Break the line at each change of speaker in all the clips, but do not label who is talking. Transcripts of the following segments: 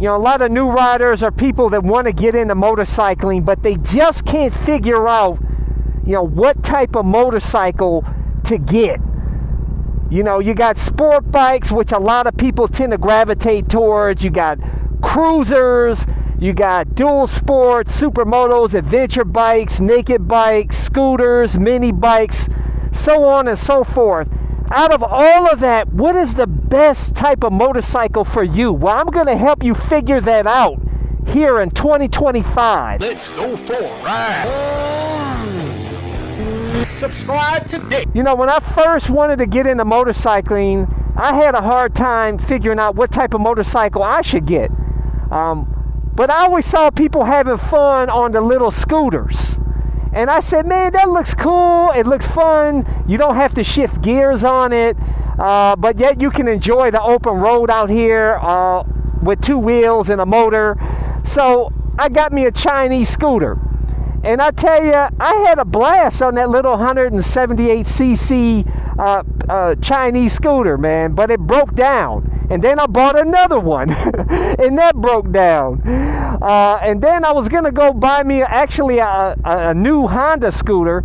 You know, a lot of new riders are people that want to get into motorcycling, but they just can't figure out, you know, what type of motorcycle to get. You know, you got sport bikes, which a lot of people tend to gravitate towards. You got cruisers, you got dual sports, supermotos, adventure bikes, naked bikes, scooters, mini bikes, so on and so forth. Out of all of that, what is the best type of motorcycle for you? Well, I'm going to help you figure that out here in 2025.
Let's go for a ride. Subscribe today.
You know, when I first wanted to get into motorcycling, I had a hard time figuring out what type of motorcycle I should get. But I always saw people having fun on the little scooters. And I said, man, that looks cool. It looks fun. You don't have to shift gears on it. But yet you can enjoy the open road out here with two wheels and a motor. So I got me a Chinese scooter. And I tell you, I had a blast on that little 178cc Chinese scooter, man. But it broke down. And then I bought another one. And that broke down. And then I was going to go buy me actually a new Honda scooter.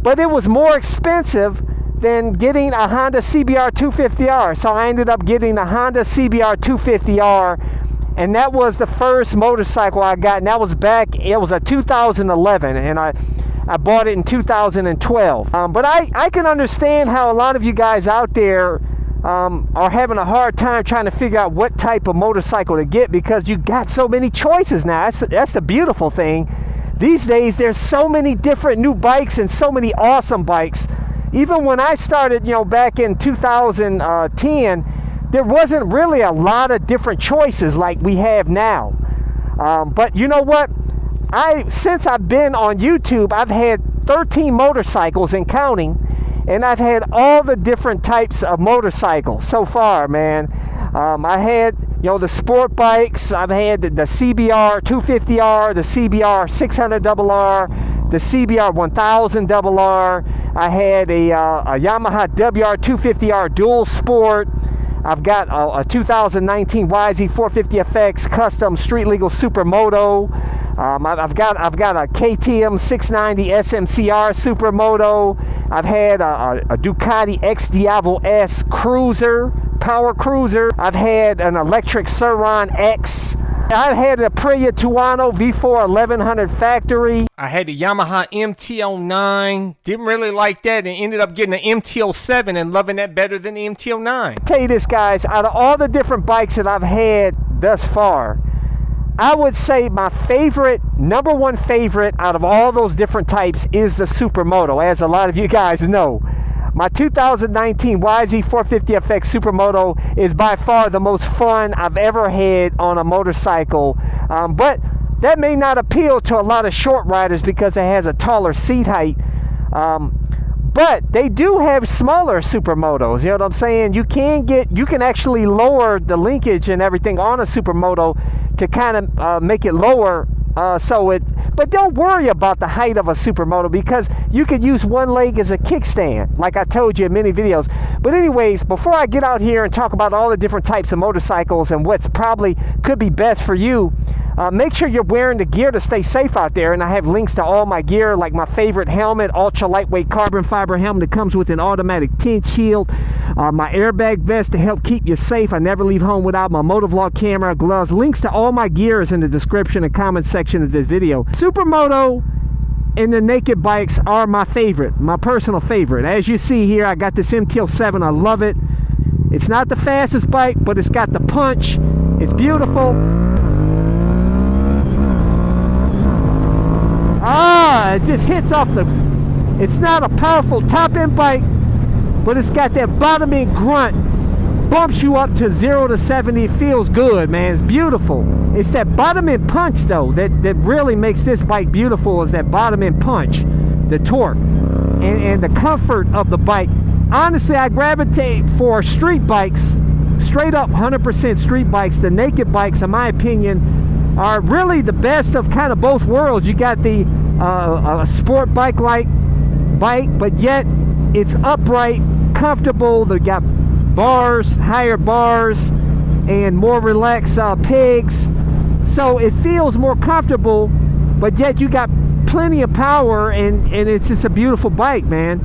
But it was more expensive than getting a Honda CBR 250R. So I ended up getting a Honda CBR 250R. And that was the first motorcycle I got, and that was back, it was a 2011, and I bought it in 2012. But I can understand how a lot of you guys out there are having a hard time trying to figure out what type of motorcycle to get, because you got so many choices now. That's the beautiful thing. These days, there's so many different new bikes and so many awesome bikes. Even when I started, you know, back in 2010, there wasn't really a lot of different choices like we have now. But you know what? Since I've been on YouTube, I've had 13 motorcycles and counting, and I've had all the different types of motorcycles so far, man. I had, you know, the sport bikes. I've had the CBR 250R, the CBR 600RR, the CBR 1000RR. I had a Yamaha WR 250R dual sport. I've got a 2019 YZ450FX custom street legal supermoto. I've got a KTM 690 SMCR supermoto. I've had a Ducati X Diavo S cruiser, power cruiser. I've had an electric Sur-Ron X. I've had a Aprilia Tuono V4 1100 factory. I had the Yamaha MT-09. Didn't really like that and ended up getting an MT-07 and loving that better than the MT-09. I'll tell you this, guys, out of all the different bikes that I've had thus far, I would say my favorite, number one favorite out of all those different types is the Supermoto, as a lot of you guys know. My 2019 YZ450FX Supermoto is by far the most fun I've ever had on a motorcycle. But that may not appeal to a lot of short riders because it has a taller seat height. But they do have smaller Supermotos, you know what I'm saying? You can actually lower the linkage and everything on a Supermoto to kind of make it lower. But don't worry about the height of a Supermoto, because you could use one leg as a kickstand, like I told you in many videos. But anyways, before I get out here and talk about all the different types of motorcycles and what's probably could be best for you, make sure you're wearing the gear to stay safe out there. And I have links to all my gear, like my favorite helmet, ultra lightweight carbon fiber helmet that comes with an automatic tint shield, my airbag vest to help keep you safe. I never leave home without my motovlog camera, gloves. Links to all my gear is in the description and comment section of this video. Supermoto and the naked bikes are my favorite, my personal favorite. As you see here, I got this MT-07. I love it. It's not the fastest bike, but it's got the punch. It's beautiful. It just hits off it's not a powerful top-end bike, but it's got that bottom-end grunt. Bumps you up to 0 to 70. It feels good, man. It's beautiful. It's that bottom-end punch, though, that really makes this bike beautiful, is that bottom-end punch, the torque, and the comfort of the bike. Honestly, I gravitate for street bikes, straight up 100% street bikes. The naked bikes, in my opinion, are really the best of kind of both worlds. You got the a sport bike-like bike, but yet it's upright, comfortable. They got bars, higher bars, and more relaxed pegs. So it feels more comfortable, but yet you got plenty of power, and it's just a beautiful bike, man.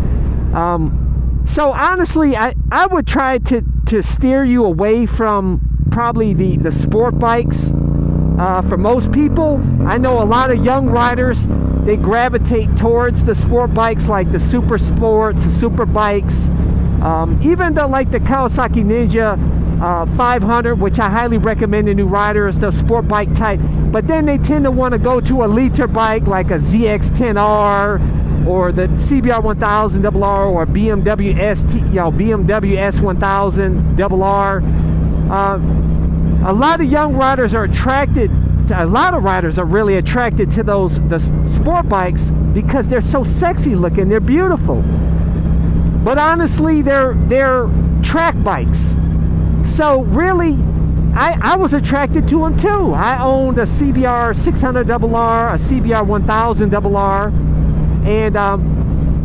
So honestly, I would try to steer you away from probably the sport bikes. For most people, I know a lot of young riders, they gravitate towards the sport bikes like the super sports, the super bikes, even the Kawasaki Ninja 500, which I highly recommend to new riders, the sport bike type. But then they tend to want to go to a liter bike like a ZX-10R or the CBR 1000 RR or BMW BMW S1000 RR. A lot of young riders are attracted. A lot of riders are really attracted to the sport bikes because they're so sexy looking. They're beautiful. But honestly, they're track bikes. So really, I was attracted to them too. I owned a CBR 600 RR, a CBR 1000 RR, and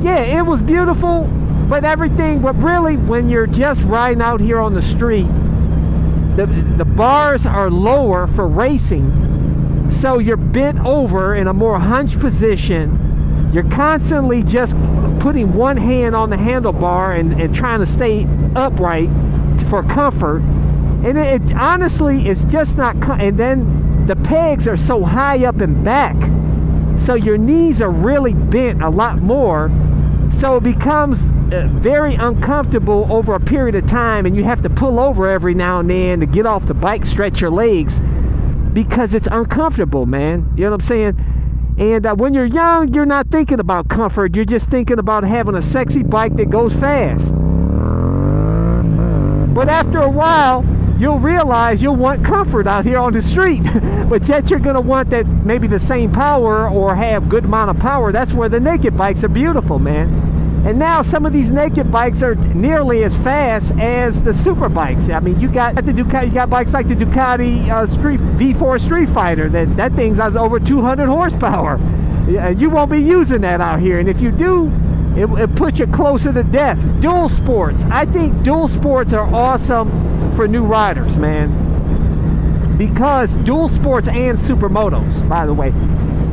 yeah, it was beautiful. But really, when you're just riding out here on the street, the bars are lower for racing, so you're bent over in a more hunched position. You're constantly just putting one hand on the handlebar and trying to stay upright for comfort. And it honestly, it's just not. And then the pegs are so high up and back, so your knees are really bent a lot more. So it becomes very uncomfortable over a period of time, and you have to pull over every now and then to get off the bike, stretch your legs, because it's uncomfortable, man. You know what I'm saying? And when you're young, you're not thinking about comfort. You're just thinking about having a sexy bike that goes fast. But after a while, you'll realize you'll want comfort out here on the street. But yet you're going to want that maybe the same power or have good amount of power. That's where the naked bikes are beautiful, man. And now some of these naked bikes are nearly as fast as the super bikes. I mean, you got bikes like the Ducati V4 Street Fighter. That thing's over 200 horsepower. You won't be using that out here. And if you do, it puts you closer to death. Dual sports. I think dual sports are awesome for new riders, man. Because dual sports and supermotos, by the way,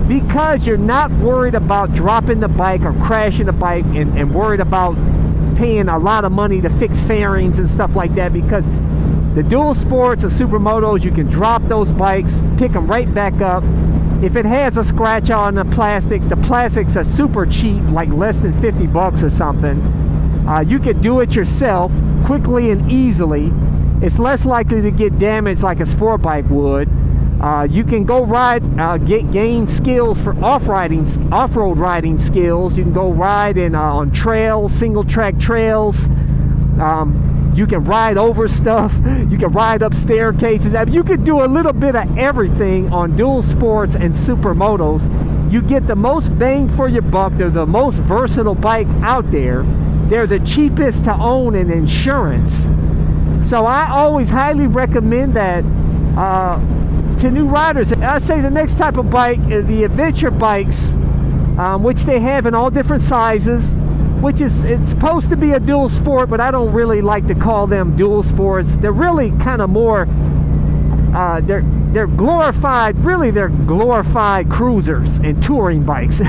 because you're not worried about dropping the bike or crashing the bike and worried about paying a lot of money to fix fairings and stuff like that. Because the dual sports and supermotos, you can drop those bikes, pick them right back up. If it has a scratch on the plastics are super cheap, like less than $50 or something. You can do it yourself quickly and easily. It's less likely to get damaged like a sport bike would. You can go ride, gain skills for off-road riding skills. You can go ride on trails, single track trails. You can ride over stuff. You can ride up staircases. I mean, you can do a little bit of everything on dual sports and supermotos. You get the most bang for your buck. They're the most versatile bike out there. They're the cheapest to own in insurance. So I always highly recommend that to new riders. I say the next type of bike is the adventure bikes, which they have in all different sizes, which it's supposed to be a dual sport, but I don't really like to call them dual sports. They're really kind of more they're glorified cruisers and touring bikes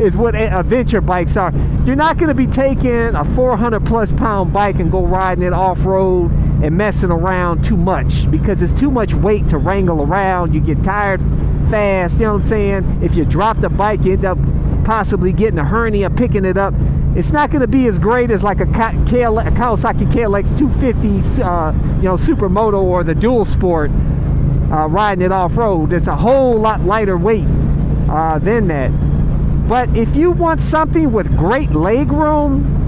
is what adventure bikes are. You're not going to be taking a 400 plus pound bike and go riding it off-road and messing around too much, because it's too much weight to wrangle around. You get tired fast, you know what I'm saying? If you drop the bike, you end up possibly getting a hernia picking it up. It's not going to be as great as like a Kawasaki KLX 250 supermoto or the dual sport riding it off-road. It's a whole lot lighter weight than that. But if you want something with great leg room,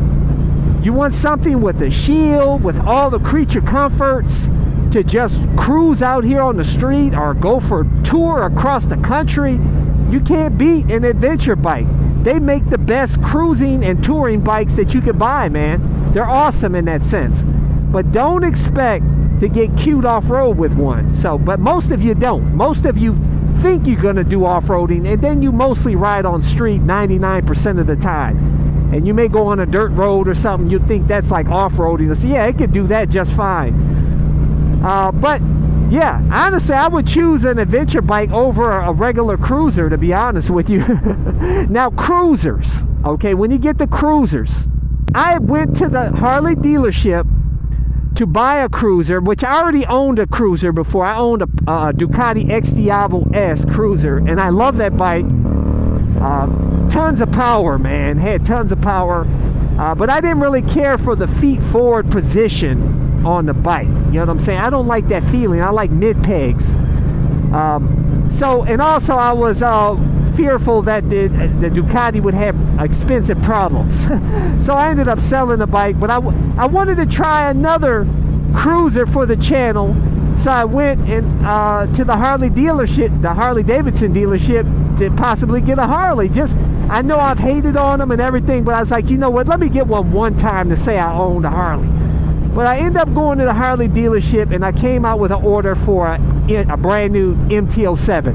you want something with a shield, with all the creature comforts to just cruise out here on the street or go for a tour across the country, you can't beat an adventure bike. They make the best cruising and touring bikes that you could buy, man. They're awesome in that sense. But don't expect to get cute off-road with one. But most of you don't. Most of you think you're going to do off-roading, and then you mostly ride on street 99% of the time. And you may go on a dirt road or something, you think that's like off-roading. So yeah, it could do that just fine. But yeah, honestly, I would choose an adventure bike over a regular cruiser, to be honest with you. Now, cruisers, okay, when you get the cruisers, I went to the Harley dealership to buy a cruiser, which I already owned a cruiser before. I owned a Ducati XDiavo S cruiser, and I love that bike. Tons of power, man. Had tons of power, but I didn't really care for the feet forward position on the bike. You know what I'm saying? I don't like that feeling. I like mid pegs. And also I was fearful that the Ducati would have expensive problems. So I ended up selling the bike, but I wanted to try another cruiser for the channel. So I went to the Harley dealership, the Harley Davidson dealership, to possibly get a Harley. I know I've hated on them and everything, but I was like, you know what, let me get one time to say I owned a Harley. But I ended up going to the Harley dealership, and I came out with an order for a brand new MT-07.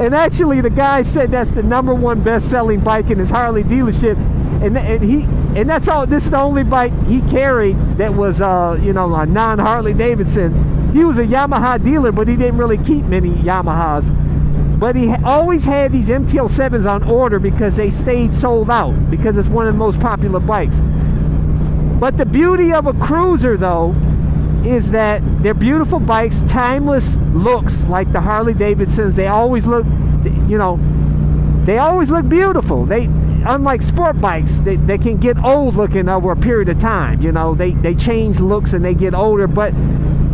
And actually, the guy said that's the #1 best-selling bike in his Harley dealership, and that's all. This is the only bike he carried that was a non-Harley Davidson. He was a Yamaha dealer, but he didn't really keep many Yamahas. But he always had these MT-07s on order because they stayed sold out, because it's one of the most popular bikes. But the beauty of a cruiser, though, is that they're beautiful bikes, timeless looks like the Harley Davidsons. They always look, they always look beautiful. Unlike sport bikes, they can get old looking over a period of time. They change looks and they get older. But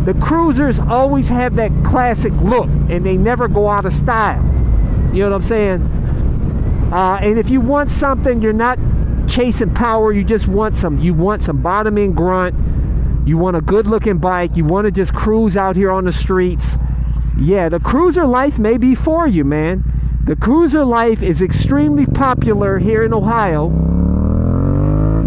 the cruisers always have that classic look, and they never go out of style. You know what I'm saying? And if you want something, you're not chasing power, you just want some bottom end grunt, you want a good looking bike, you want to just cruise out here on the streets, yeah, the cruiser life may be for you, man. The cruiser life is extremely popular here in Ohio.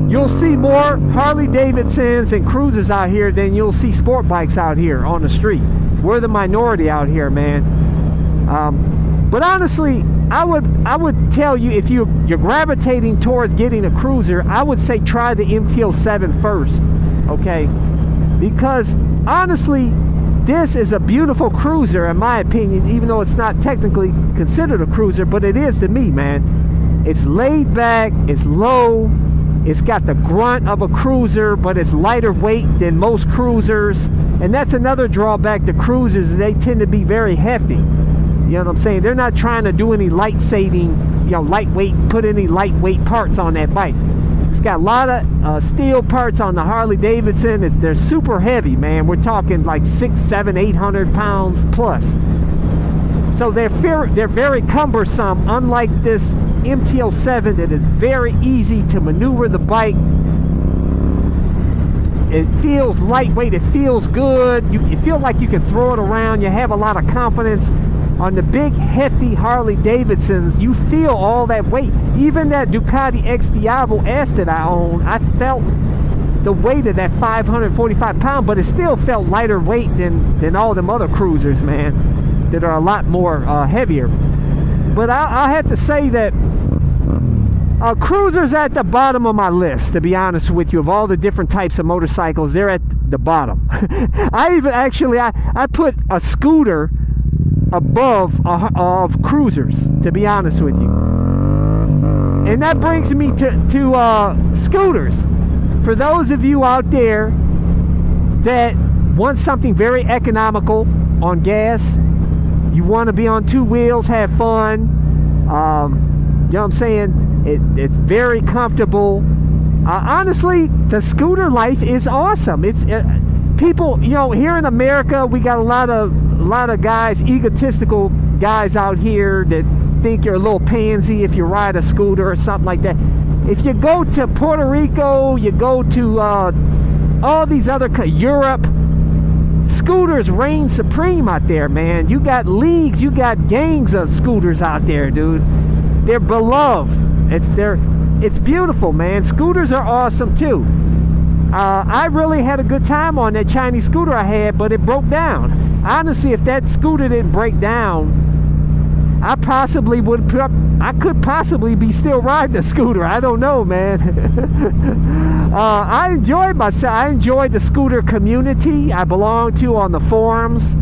You'll see more Harley Davidsons and cruisers out here than you'll see sport bikes out here on the street. We're the minority out here, man. But honestly, I would tell you, if you're gravitating towards getting a cruiser, I would say try the MT-07 first, okay? Because honestly, this is a beautiful cruiser in my opinion, even though it's not technically considered a cruiser, but it is to me, man. It's laid back, it's low, it's got the grunt of a cruiser, but it's lighter weight than most cruisers. And that's another drawback to cruisers, they tend to be very hefty. You know what I'm saying? They're not trying to do any lightweight, put any lightweight parts on that bike. It's got a lot of steel parts on the Harley Davidson. They're super heavy, man. We're talking like 600, 700, 800 pounds plus. So they're very cumbersome, unlike this MT-07 that is very easy to maneuver the bike. It feels lightweight. It feels good. You feel like you can throw it around. You have a lot of confidence. On the big, hefty Harley Davidsons, you feel all that weight. Even that Ducati XDiavo S that I own, I felt the weight of that 545 pound, but it still felt lighter weight than all them other cruisers, man, that are a lot more heavier. But I'll have to say that cruisers at the bottom of my list, to be honest with you. Of all the different types of motorcycles, they're at the bottom. I put a scooter above of cruisers, to be honest with you. And that brings me to scooters. For those of you out there that want something very economical on gas, you want to be on two wheels, have fun, you know what I'm saying, it's very comfortable. Honestly, the scooter life is awesome. It's people, here in America, we got a lot of guys, egotistical guys out here that think you're a little pansy if you ride a scooter or something like that. If you go to Puerto Rico, you go to all these other Europe, scooters reign supreme out there, man. You got leagues, you got gangs of scooters out there, dude. They're beloved. It's beautiful, man. Scooters are awesome too. I really had a good time on that Chinese scooter I had, but it broke down. Honestly, if that scooter didn't break down, I could possibly be still riding a scooter. I don't know, man. I enjoyed myself. I enjoyed the scooter community I belong to on the forums,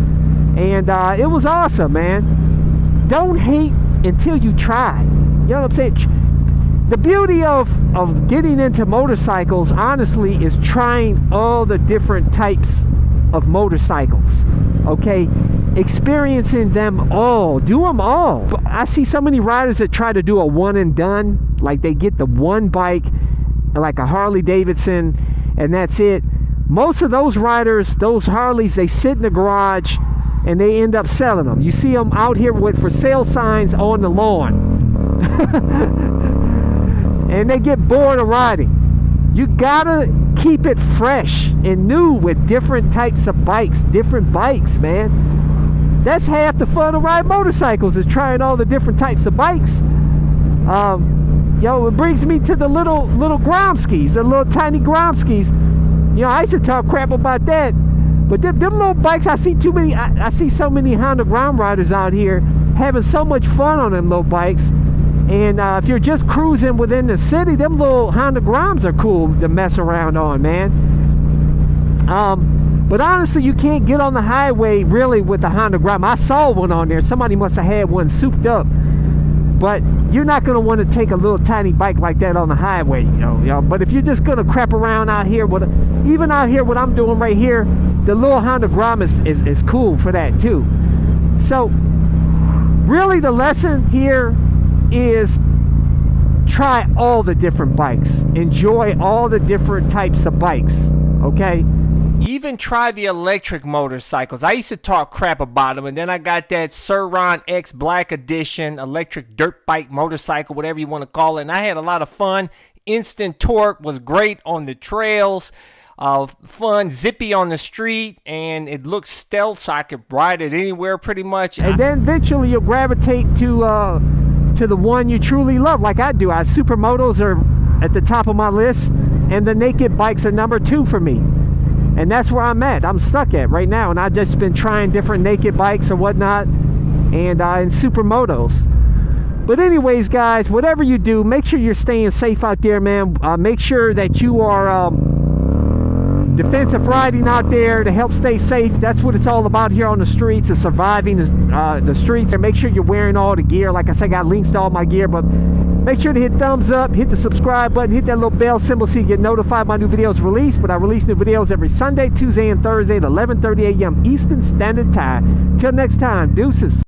and it was awesome, man. Don't hate until you try. You know what I'm saying? The beauty of getting into motorcycles, honestly, is trying all the different types of motorcycles. Okay, experiencing them all. Do them all. I see so many riders that try to do a one and done, like they get the one bike, like a Harley Davidson, and that's it. Most of those riders, those Harleys, they sit in the garage and they end up selling them. You see them out here with for sale signs on the lawn. And they get bored of riding. You gotta keep it fresh and new with different types of bikes, different bikes, man. That's half the fun of riding motorcycles, is trying all the different types of bikes. It brings me to the little ground skis, the little tiny ground skis. I used to talk crap about that, but them little bikes, I see so many Honda ground riders out here having so much fun on them little bikes. And if you're just cruising within the city, them little Honda grounds are cool to mess around on, man. But honestly, you can't get on the highway really with the Honda ground. I saw one on there. Somebody must have had one souped up. But you're not going to want to take a little tiny bike like that on the highway, But if you're just going to crap around out here, even out here, what I'm doing right here, the little Honda Grom is cool for that too. So, really, the lesson here is try all the different bikes. Enjoy all the different types of bikes, okay? Even try the electric motorcycles. I used to talk crap about them, and then I got that Sur-Ron X Black Edition electric dirt bike motorcycle, whatever you want to call it, and I had a lot of fun. Instant torque was great on the trails. Fun, zippy on the street, and it looked stealth, so I could ride it anywhere pretty much. And then eventually you'll gravitate to the one you truly love, like I do. Supermotos are at the top of my list, and the naked bikes are number 2 for me. And that's where I'm stuck at right now. And I've just been trying different naked bikes or whatnot, and in supermotos. But anyways, guys, whatever you do, make sure you're staying safe out there, man. Make sure that you are defensive riding out there to help stay safe. That's what it's all about here on the streets, is surviving the streets. And make sure you're wearing all the gear. Like I said, I got links to all my gear, but make sure to hit thumbs up, hit the subscribe button, hit that little bell symbol so you get notified when my new videos release. But I release new videos every Sunday, Tuesday, and Thursday at 11:30 a.m. Eastern Standard Time. Till next time, deuces.